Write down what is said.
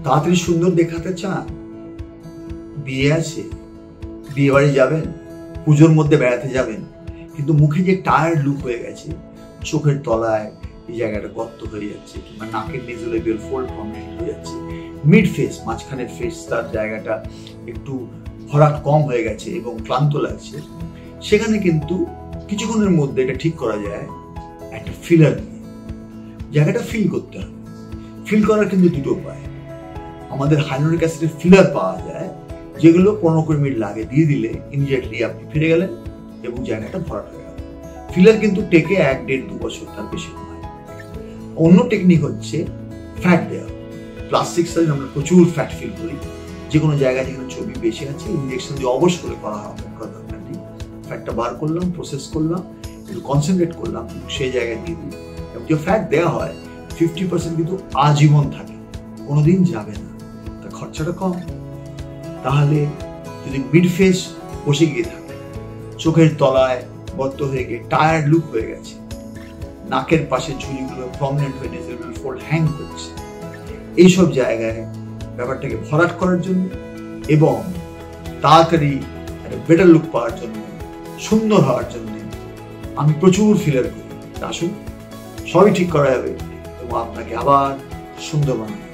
তাড়াতাড়ি সুন্দর দেখাতে চান, বিয়ে আছে, বিয়ে বাড়ি যাবেন, পুজোর মধ্যে বেড়াতে যাবেন, কিন্তু মুখে যে টায়ার্ড লুক হয়ে গেছে, চোখের তলায় এই জায়গাটা গর্ত হয়ে যাচ্ছে, কিংবা নাকের নেজোলেবিয়াল ফোল্ড প্রমিনেন্ট হয়ে যাচ্ছে, মিড ফেস মাঝখানের ফেস তার জায়গাটা একটু ভরাট কম হয়ে গেছে এবং ক্লান্ত লাগছে, সেখানে কিন্তু কিছুক্ষণের মধ্যে এটা ঠিক করা যায় একটা ফিলার দিয়ে। জায়গাটা ফিল করতে হবে। ফিল করার কিন্তু দুটো উপায়। আমাদের হাইলোরিক অ্যাসিডের ফিলার পাওয়া যায়, যেগুলো 15-20 মিনিট লাগে, দিয়ে দিলে ইমিডিয়েটলি আপনি ফিরে গেলেন এবং জায়গাটা ভরাট হয়ে গেল। ফিলার কিন্তু টেকে 1-1.5-2 বছর, তার বেশি নয়। অন্য টেকনিক হচ্ছে ফ্যাট দেওয়া। প্লাস্টিক সার্জারি আমরা প্রচুর ফ্যাট ফিল করি, যে কোনো জায়গায় যেখানে চর্বি বেশি আছে ইনজেকশন দিয়ে অবশ করে করা হবে, দরকার নেই। ফ্যাটটা বার করলাম, প্রসেস করলাম, একটু কনসেন্ট্রেট করলাম, সেই জায়গায় দিয়ে দিই। এবং যে ফ্যাট দেওয়া হয় 50% কিন্তু আজীবন থাকে, কোনোদিন যাবে না, তার খরচাটা কম। তাহলে যদি মিড ফেস বসে গিয়ে থাকে, চোখের তলায় গর্ত হয়ে গিয়ে টায়ার্ড লুক হয়ে গেছে, নাকের পাশে ঝুলিগুলো প্রমিনেন্ট হয়ে নেজোলেবিয়াল ফোল্ড হ্যাং করছে, এইসব জায়গায় ব্যাপারটাকে ভরাট করার জন্য এবং তাড়াতাড়ি একটা বেটার লুক পাওয়ার জন্য, সুন্দর হওয়ার জন্য আমি প্রচুর ফিলার করি। আসুন, সবই ঠিক করা যাবে এবং আপনাকে আবার সুন্দর বানাবে।